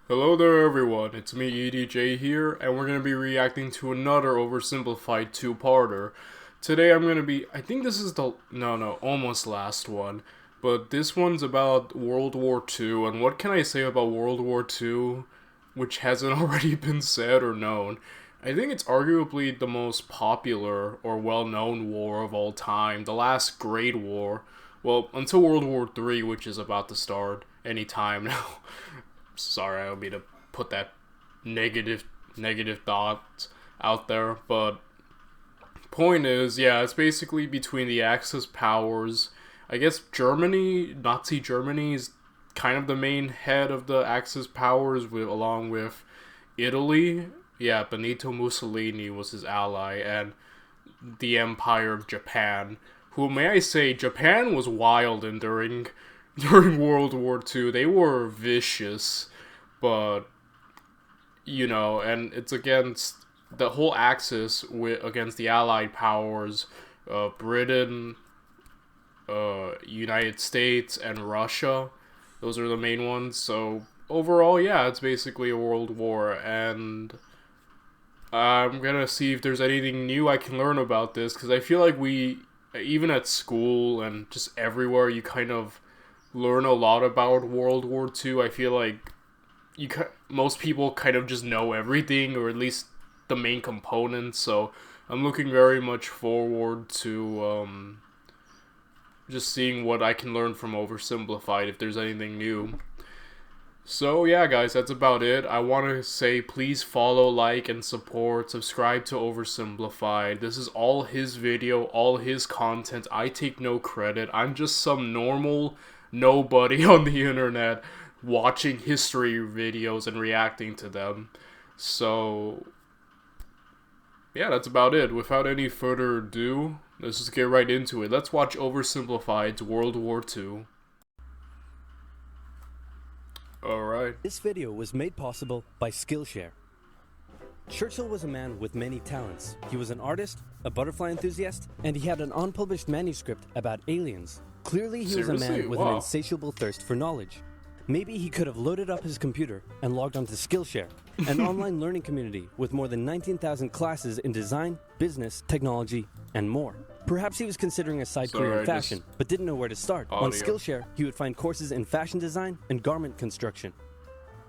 Hello there everyone, it's me EDJ here, and we're going to be reacting to another oversimplified two-parter. Today I think this is almost last one, but this one's about World War II, and what can I say about World War II, which hasn't already been said or known? I think it's arguably the most popular or well-known war of all time, the last great war. Well, until World War III, which is about to start any time now. Sorry, I don't mean to put that negative thoughts out there, but point is, yeah, it's basically between the Axis powers. I guess Nazi Germany is kind of the main head of the Axis powers, along with Italy. Yeah, Benito Mussolini was his ally, and the Empire of Japan, who, may I say, Japan was wild and during World War II. They were vicious, but, and it's against the whole Axis against the Allied powers, Britain, United States, and Russia. Those are the main ones. So overall, yeah, it's basically a world war, and I'm gonna see if there's anything new I can learn about this, because I feel like even at school and just everywhere, you kind of learn a lot about World War II. I feel like most people kind of just know everything, or at least the main components. So I'm looking very much forward to just seeing what I can learn from Oversimplified, if there's anything new. So yeah, guys, that's about it. I want to say please follow, like, and subscribe to Oversimplified. This is all his video, all his content. I take no credit. I'm just some normal nobody on the internet watching history videos and reacting to them. So yeah, that's about it. Without any further ado, let's just get right into it. Let's watch Oversimplified's World War II. Alright. This video was made possible by Skillshare. Churchill was a man with many talents. He was an artist, a butterfly enthusiast, and he had an unpublished manuscript about aliens. Clearly, he was a man with an insatiable thirst for knowledge. Maybe he could have loaded up his computer and logged onto Skillshare, an online learning community with more than 19,000 classes in design, business, technology, and more. Perhaps he was considering a side career in fashion, but didn't know where to start. On Skillshare, he would find courses in fashion design and garment construction.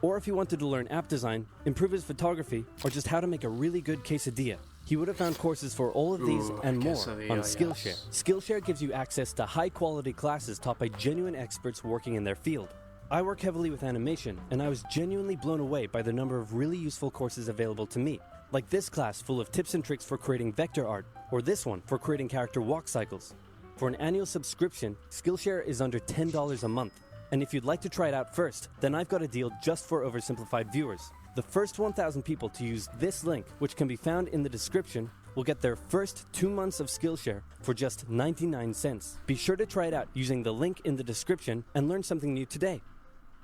Or if he wanted to learn app design, improve his photography, or just how to make a really good quesadilla, he would have found courses for all of these and more on Skillshare. Yes. Skillshare gives you access to high-quality classes taught by genuine experts working in their field. I work heavily with animation, and I was genuinely blown away by the number of really useful courses available to me, like this class full of tips and tricks for creating vector art, or this one for creating character walk cycles. For an annual subscription, Skillshare is under $10 a month. And if you'd like to try it out first, then I've got a deal just for Oversimplified viewers. The first 1,000 people to use this link, which can be found in the description, will get their first 2 months of Skillshare for just 99 cents. Be sure to try it out using the link in the description and learn something new today.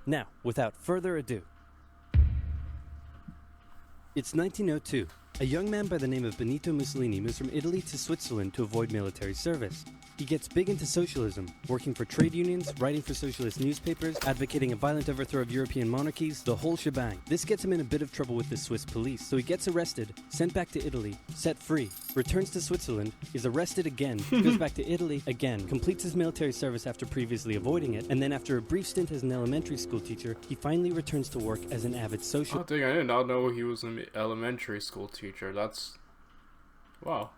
Now, without further ado. It's 1902. A young man by the name of Benito Mussolini moves from Italy to Switzerland to avoid military service. He gets big into socialism, working for trade unions, writing for socialist newspapers, advocating a violent overthrow of European monarchies, the whole shebang. This gets him in a bit of trouble with the Swiss police, so he gets arrested, sent back to Italy, set free, returns to Switzerland, is arrested again, goes back to Italy again, completes his military service after previously avoiding it, and then after a brief stint as an elementary school teacher, he finally returns to work as an avid socialist. Oh dang, I did not know he was an elementary school teacher. That's... wow.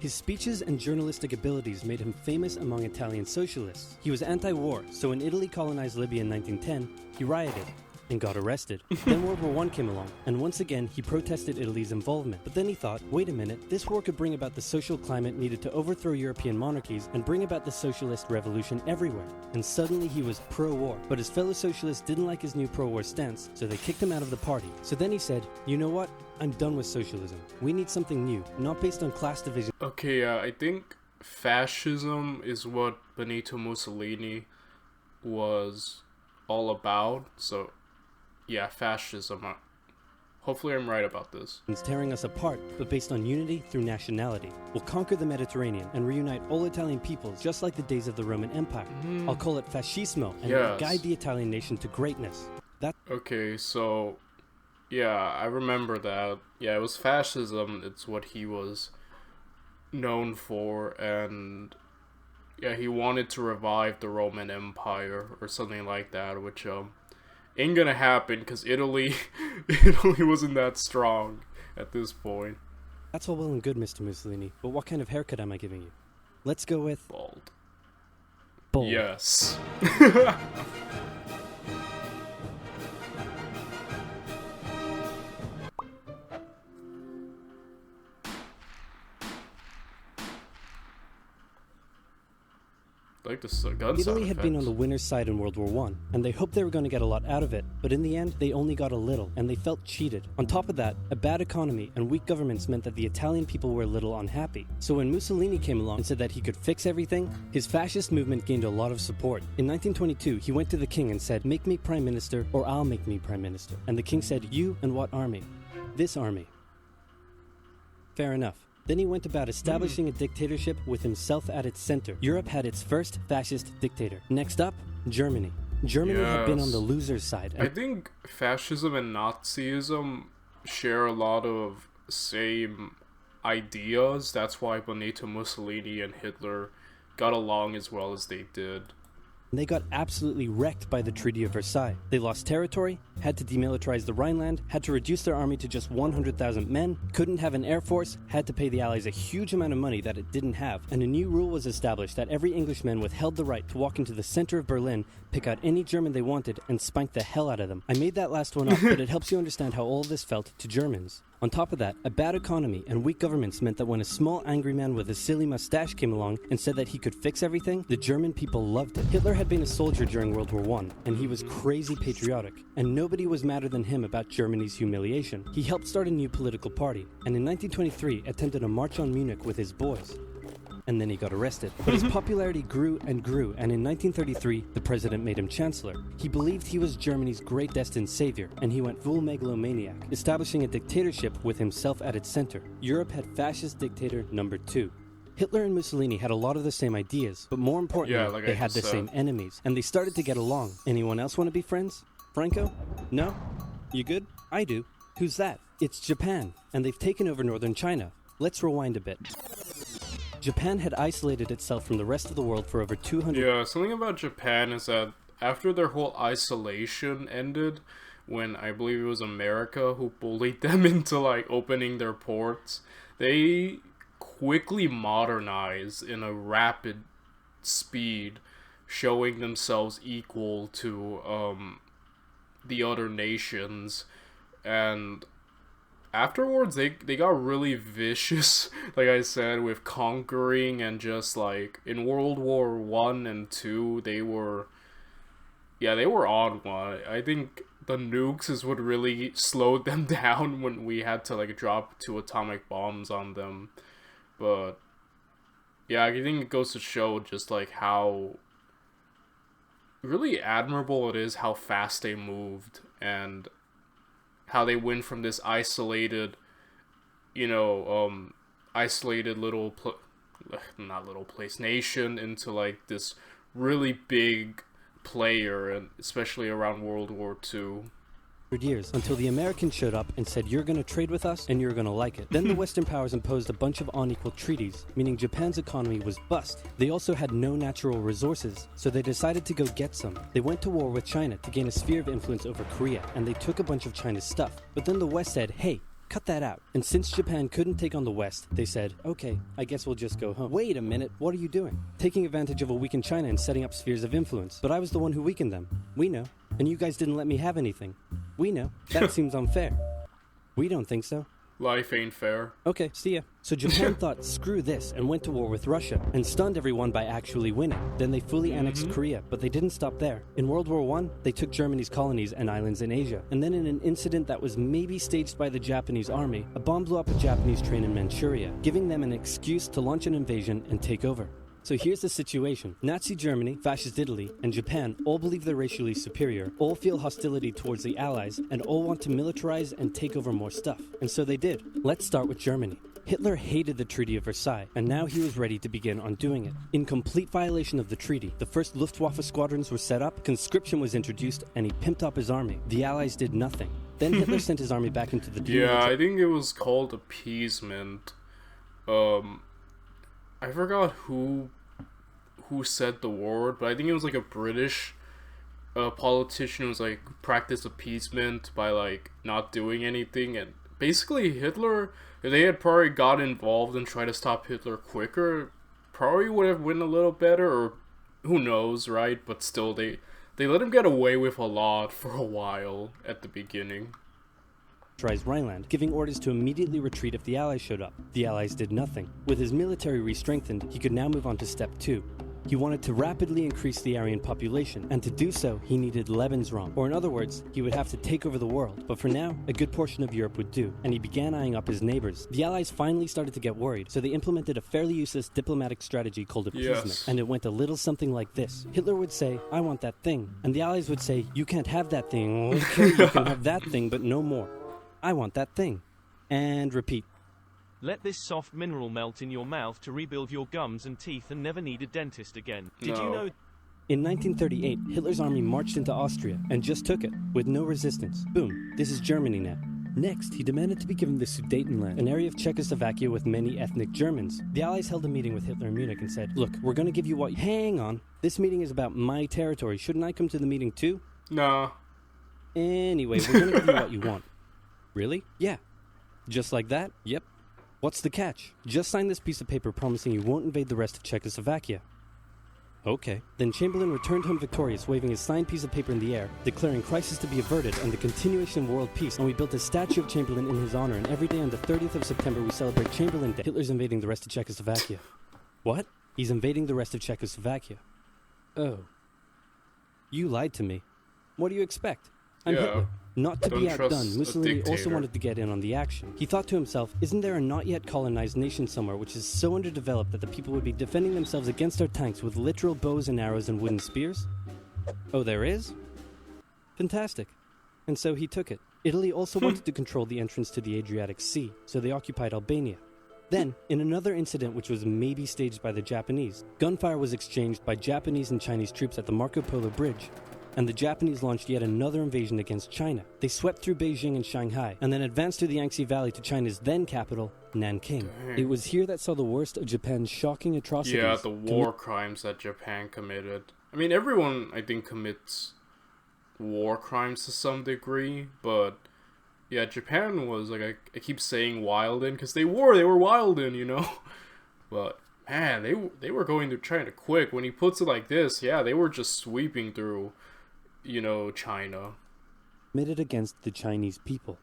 His speeches and journalistic abilities made him famous among Italian socialists. He was anti-war, so when Italy colonized Libya in 1910, he rioted and got arrested. Then World War I came along, and once again he protested Italy's involvement. But then he thought, wait a minute, this war could bring about the social climate needed to overthrow European monarchies and bring about the socialist revolution everywhere. And suddenly he was pro-war. But his fellow socialists didn't like his new pro-war stance, so they kicked him out of the party. So then he said, you know what? I'm done with socialism. We need something new, not based on class division. Okay, I think fascism is what Benito Mussolini was all about. So, yeah, fascism. Hopefully I'm right about this. It's tearing us apart, but based on unity through nationality. We'll conquer the Mediterranean and reunite all Italian peoples, just like the days of the Roman Empire. I'll call it fascismo, and it'll guide the Italian nation to greatness. Okay, so yeah, I remember that. Yeah, it was fascism. It's what he was known for, and yeah, he wanted to revive the Roman Empire or something like that, which ain't gonna happen because Italy, Italy wasn't that strong at this point. That's all well and good, Mr. Mussolini, but what kind of haircut am I giving you? Let's go with Bald. bold. Yes. Like the gun sound Italy had been on effects. the winner's side in World War One, and they hoped they were going to get a lot out of it, but in the end, they only got a little, and they felt cheated. On top of that, a bad economy and weak governments meant that the Italian people were a little unhappy. So when Mussolini came along and said that he could fix everything, his fascist movement gained a lot of support. In 1922, he went to the king and said, "Make me prime minister, or I'll make me prime minister." And the king said, "You and what army?" "This army." Fair enough. Then he went about establishing a dictatorship with himself at its center. Europe had its first fascist dictator. Next up, Germany. Germany had been on the loser's side. I think fascism and Nazism share a lot of same ideas. That's why Benito Mussolini and Hitler got along as well as they did. They got absolutely wrecked by the Treaty of Versailles. They lost territory, had to demilitarize the Rhineland, had to reduce their army to just 100,000 men, couldn't have an air force, had to pay the Allies a huge amount of money that it didn't have, and a new rule was established that every Englishman withheld the right to walk into the center of Berlin, pick out any German they wanted, and spank the hell out of them. I made that last one up, but it helps you understand how all of this felt to Germans. On top of that, a bad economy and weak governments meant that when a small angry man with a silly mustache came along and said that he could fix everything, the German people loved it. Hitler had been a soldier during World War I, and he was crazy patriotic, and nobody was madder than him about Germany's humiliation. He helped start a new political party, and in 1923 attempted a march on Munich with his boys. And then he got arrested. But his popularity grew, and in 1933, the president made him chancellor. He believed he was Germany's great destined savior, and he went full megalomaniac, establishing a dictatorship with himself at its center. Europe had fascist dictator number 2. Hitler and Mussolini had a lot of the same ideas, but more importantly, they had the same enemies, and they started to get along. Anyone else want to be friends? Franco? No? You good? I do. Who's that? It's Japan, and they've taken over northern China. Let's rewind a bit. Japan had isolated itself from the rest of the world for over 200 Yeah, something about Japan is that after their whole isolation ended, when I believe it was America who bullied them into like opening their ports, they quickly modernized in a rapid speed, showing themselves equal to the other nations, and afterwards they got really vicious, like I said, with conquering, and just like in World War 1 and 2 they were on one. I think the nukes is what really slowed them down when we had to like drop 2 atomic bombs on them. But yeah, I think it goes to show just like how really admirable it is how fast they moved, and how they went from this isolated, isolated not little place, nation, into like this really big player, and especially around World War II. years, until the Americans showed up and said, "You're going to trade with us and you're going to like it." Then the Western powers imposed a bunch of unequal treaties, meaning Japan's economy was bust. They also had no natural resources, so they decided to go get some. They went to war with China to gain a sphere of influence over Korea, and they took a bunch of China's stuff. But then the West said, "Hey, cut that out." And since Japan couldn't take on the West, they said, "Okay, I guess we'll just go home." Wait a minute, what are you doing? Taking advantage of a weakened China and setting up spheres of influence. But I was the one who weakened them. We know. And you guys didn't let me have anything. We know. That seems unfair. We don't think so. Life ain't fair. Okay, see ya. So Japan thought, screw this, and went to war with Russia, and stunned everyone by actually winning. Then they fully annexed Korea, but they didn't stop there. In World War I, they took Germany's colonies and islands in Asia. And then in an incident that was maybe staged by the Japanese army, a bomb blew up a Japanese train in Manchuria, giving them an excuse to launch an invasion and take over. So here's the situation. Nazi Germany, Fascist Italy, and Japan all believe they're racially superior, all feel hostility towards the Allies, and all want to militarize and take over more stuff. And so they did. Let's start with Germany. Hitler hated the Treaty of Versailles, and now he was ready to begin undoing it. In complete violation of the treaty, the first Luftwaffe squadrons were set up, conscription was introduced, and he pimped up his army. The Allies did nothing. Then Hitler sent his army back into the Yeah, I think it was called appeasement. I forgot who said the word, but I think it was like a British politician who was like, practice appeasement by like not doing anything. And basically Hitler, if they had probably got involved and tried to stop Hitler quicker, probably would have went a little better, or who knows, right? But still, they let him get away with a lot for a while at the beginning. Rhineland, giving orders to immediately retreat if the Allies showed up. The Allies did nothing. With his military re-strengthened, he could now move on to step 2. He wanted to rapidly increase the Aryan population, and to do so, he needed Lebensraum, or in other words, he would have to take over the world. But for now, a good portion of Europe would do, and he began eyeing up his neighbors. The Allies finally started to get worried, so they implemented a fairly useless diplomatic strategy called appeasement, Yes. and it went a little something like this. Hitler would say, "I want that thing," and the Allies would say, "You can't have that thing." "Okay, you can have that thing, but no more." "I want that thing." And repeat. Let this soft mineral melt in your mouth to rebuild your gums and teeth and never need a dentist again. Did you No. know? In 1938, Hitler's army marched into Austria and just took it, with no resistance. Boom, this is Germany now. Next, he demanded to be given the Sudetenland, an area of Czechoslovakia with many ethnic Germans. The Allies held a meeting with Hitler in Munich and said, "Look, we're gonna give you what— Hang on, this meeting is about my territory. Shouldn't I come to the meeting too?" Nah. "Anyway, we're gonna give you what you want." "Really?" "Yeah." "Just like that?" "Yep." "What's the catch?" "Just sign this piece of paper promising you won't invade the rest of Czechoslovakia." "Okay." Then Chamberlain returned home victorious, waving his signed piece of paper in the air, declaring crisis to be averted and the continuation of world peace, and we built a statue of Chamberlain in his honor, and every day on the 30th of September we celebrate Chamberlain Day. Hitler's invading the rest of Czechoslovakia. What? He's invading the rest of Czechoslovakia. Oh. You lied to me. What do you expect? I'm Yeah. Hitler. Not to be Don't trust outdone, a Mussolini also dictator. wanted to get in on the action. He thought to himself, isn't there a not yet colonized nation somewhere which is so underdeveloped that the people would be defending themselves against our tanks with literal bows and arrows and wooden spears? Oh, there is? Fantastic. And so he took it. Italy also wanted to control the entrance to the Adriatic Sea, so they occupied Albania. Then, in another incident which was maybe staged by the Japanese, gunfire was exchanged by Japanese and Chinese troops at the Marco Polo Bridge, and the Japanese launched yet another invasion against China. They swept through Beijing and Shanghai, and then advanced through the Yangtze Valley to China's then capital, Nanking. Dang. It was here that saw the worst of Japan's shocking atrocities. Yeah, the war crimes that Japan committed. I mean, everyone, I think, commits war crimes to some degree, but yeah, Japan was, like, I keep saying wild in, because they were wild in, you know? But, man, they were going to China quick. When he puts it like this, yeah, they were just sweeping through, you know, China. Committed against the Chinese people.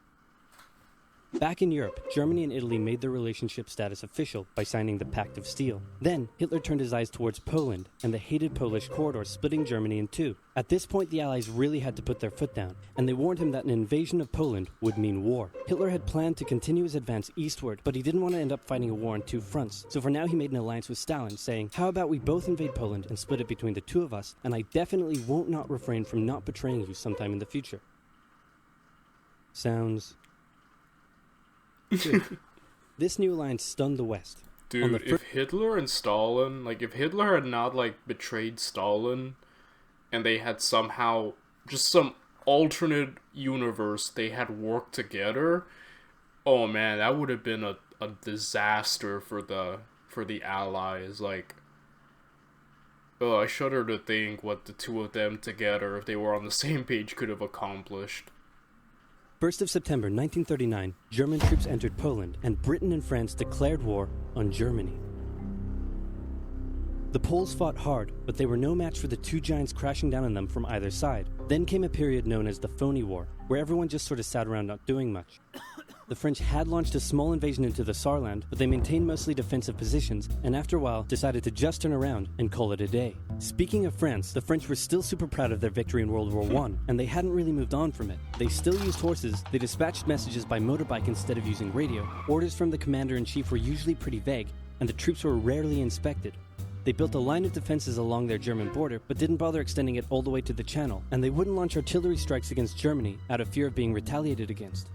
Back in Europe, Germany and Italy made their relationship status official by signing the Pact of Steel. Then, Hitler turned his eyes towards Poland and the hated Polish corridor, splitting Germany in two. At this point, the Allies really had to put their foot down, and they warned him that an invasion of Poland would mean war. Hitler had planned to continue his advance eastward, but he didn't want to end up fighting a war on two fronts. So for now, he made an alliance with Stalin, saying, "How about we both invade Poland and split it between the two of us, and I definitely won't not refrain from not betraying you sometime in the future." Sounds good. This new alliance stunned the West. On Dude, the if Hitler and Stalin, like, if Hitler had not, like, betrayed Stalin, and they had somehow, just some alternate universe, they had worked together, oh man, that would have been a disaster for the Allies. Like, oh, I shudder to think what the two of them together, if they were on the same page, could have accomplished. 1st of September 1939, German troops entered Poland, and Britain and France declared war on Germany. The Poles fought hard, but they were no match for the two giants crashing down on them from either side. Then came a period known as the Phony War, where everyone just sort of sat around not doing much. The French had launched a small invasion into the Saarland, but they maintained mostly defensive positions, and after a while decided to just turn around and call it a day. Speaking of France, the French were still super proud of their victory in World War I, and they hadn't really moved on from it. They still used horses, they dispatched messages by motorbike instead of using radio, orders from the commander-in-chief were usually pretty vague, and the troops were rarely inspected. They built a line of defenses along their German border, but didn't bother extending it all the way to the Channel, and they wouldn't launch artillery strikes against Germany out of fear of being retaliated against.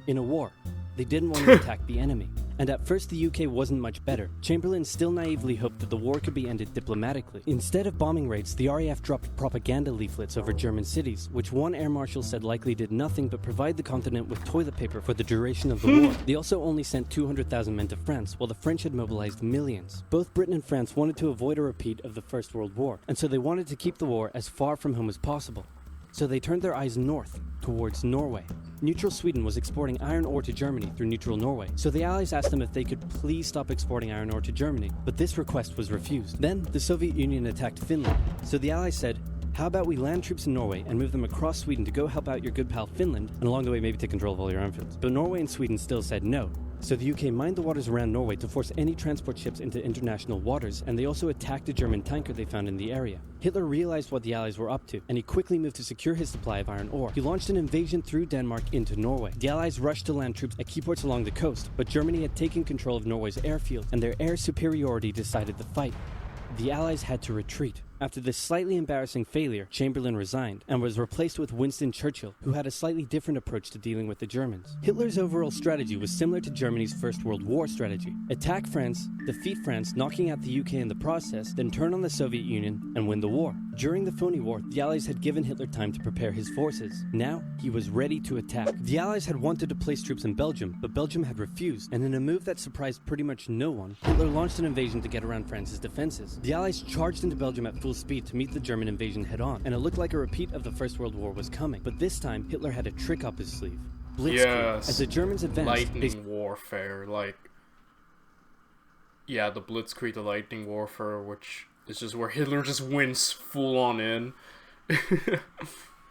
In a war, they didn't want to attack the enemy. And at first the UK wasn't much better. Chamberlain still naively hoped that the war could be ended diplomatically. Instead of bombing raids, the RAF dropped propaganda leaflets over German cities, which one air marshal said likely did nothing but provide the continent with toilet paper for the duration of the war. They also only sent 200,000 men to France, while the French had mobilized millions. Both Britain and France wanted to avoid a repeat of the First World War, and so they wanted to keep the war as far from home as possible. So they turned their eyes north, towards Norway. Neutral Sweden was exporting iron ore to Germany through neutral Norway, so the Allies asked them if they could please stop exporting iron ore to Germany, but this request was refused. Then, the Soviet Union attacked Finland, so the Allies said, how about we land troops in Norway and move them across Sweden to go help out your good pal Finland, and along the way maybe take control of all your airfields. But Norway and Sweden still said no. So the UK mined the waters around Norway to force any transport ships into international waters, and they also attacked a German tanker they found in the area. Hitler realized what the Allies were up to, and he quickly moved to secure his supply of iron ore. He launched an invasion through Denmark into Norway. The Allies rushed to land troops at key ports along the coast, but Germany had taken control of Norway's airfield, and their air superiority decided the fight. The Allies had to retreat. After this slightly embarrassing failure, Chamberlain resigned and was replaced with Winston Churchill, who had a slightly different approach to dealing with the Germans. Hitler's overall strategy was similar to Germany's First World War strategy. Attack France, defeat France, knocking out the UK in the process, then turn on the Soviet Union and win the war. During the phony war, the Allies had given Hitler time to prepare his forces. Now, he was ready to attack. The Allies had wanted to place troops in Belgium, but Belgium had refused, and in a move that surprised pretty much no one, Hitler launched an invasion to get around France's defenses. The Allies charged into Belgium at full speed to meet the German invasion head-on, and it looked like a repeat of the First World War was coming. But this time, Hitler had a trick up his sleeve. Blitzkrieg. Yes. As the Germans advanced, lightning warfare, the Blitzkrieg, the lightning warfare, which is just where Hitler just wins full on in.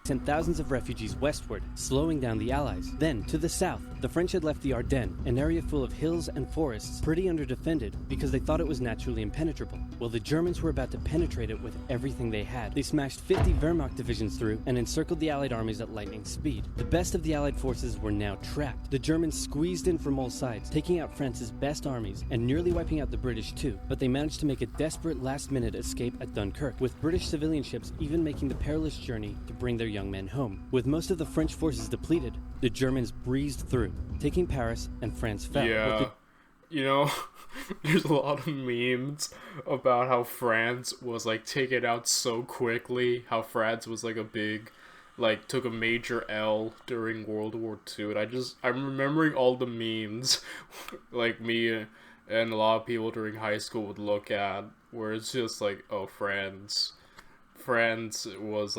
sent thousands of refugees westward, slowing down the Allies. Then, to the south, the French had left the Ardennes, an area full of hills and forests, pretty underdefended because they thought it was naturally impenetrable. Well, the Germans were about to penetrate it with everything they had. They smashed 50 Wehrmacht divisions through and encircled the Allied armies at lightning speed. The best of the Allied forces were now trapped. The Germans squeezed in from all sides, taking out France's best armies and nearly wiping out the British too, but they managed to make a desperate last-minute escape at Dunkirk, with British civilian ships even making the perilous journey to bring their young men home. With most of the French forces depleted, the Germans breezed through, taking Paris, and France fell. Yeah, there's a lot of memes about how France was taken out so quickly, how France was took a major L during World War II, and I'm remembering all the memes me and a lot of people during high school would look at, where it's just France was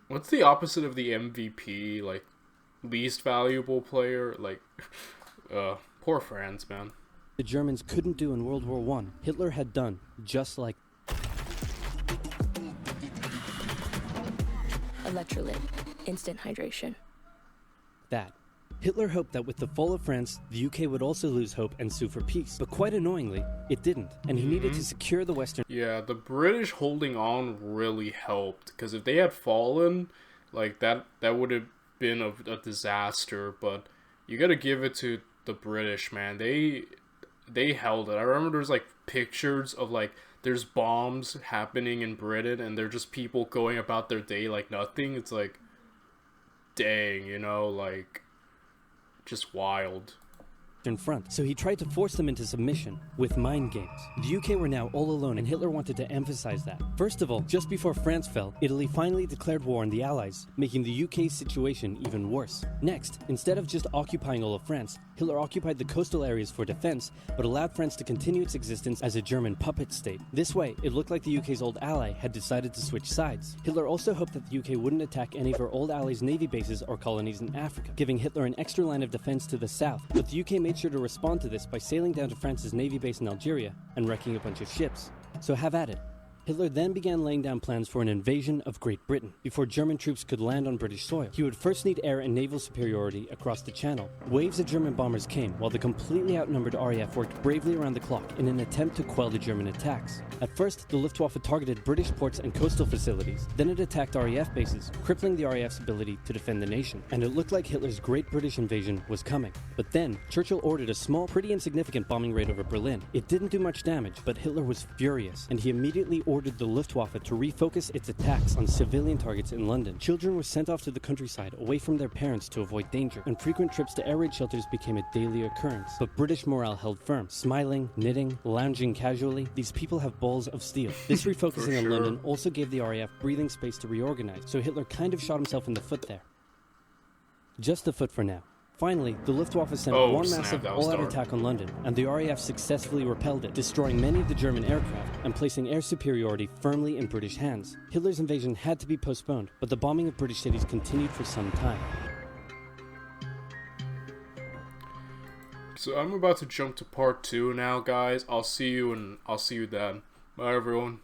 what's the opposite of the MVP? Least valuable player? Poor France, man. The Germans couldn't do in World War I, Hitler had done just like Electrolyte. Instant hydration. that. Hitler hoped that with the fall of France, the UK would also lose hope and sue for peace. But quite annoyingly, it didn't, and he needed to secure the Western... Yeah, the British holding on really helped, because if they had fallen, that would have been a disaster, but you gotta give it to the British, man. They held it. I remember there's pictures of there's bombs happening in Britain, and they're just people going about their day like nothing. It's dang, just wild. Front, so he tried to force them into submission with mind games. The UK were now all alone, and Hitler wanted to emphasize that. First of all, just before France fell, Italy finally declared war on the Allies, making the UK's situation even worse. Next, instead of just occupying all of France, Hitler occupied the coastal areas for defense, but allowed France to continue its existence as a German puppet state. This way, it looked like the UK's old ally had decided to switch sides. Hitler also hoped that the UK wouldn't attack any of her old allies' navy bases or colonies in Africa, giving Hitler an extra line of defense to the south, but the UK made sure to respond to this by sailing down to France's navy base in Algeria and wrecking a bunch of ships. So have at it. Hitler then began laying down plans for an invasion of Great Britain. Before German troops could land on British soil, he would first need air and naval superiority across the Channel. Waves of German bombers came, while the completely outnumbered RAF worked bravely around the clock in an attempt to quell the German attacks. At first, the Luftwaffe targeted British ports and coastal facilities. Then it attacked RAF bases, crippling the RAF's ability to defend the nation. And it looked like Hitler's Great British invasion was coming. But then, Churchill ordered a small, pretty insignificant bombing raid over Berlin. It didn't do much damage, but Hitler was furious, and he immediately ordered the Luftwaffe to refocus its attacks on civilian targets in London. Children were sent off to the countryside away from their parents to avoid danger, and frequent trips to air raid shelters became a daily occurrence. But British morale held firm. Smiling, knitting, lounging casually, these people have balls of steel. This refocusing on London also gave the RAF breathing space to reorganize, so Hitler kind of shot himself in the foot there. Just the foot for now. Finally, the Luftwaffe sent one massive all-out attack on London, and the RAF successfully repelled it, destroying many of the German aircraft and placing air superiority firmly in British hands. Hitler's invasion had to be postponed, but the bombing of British cities continued for some time. So I'm about to jump to part 2 now, guys. I'll see you then. Bye, everyone.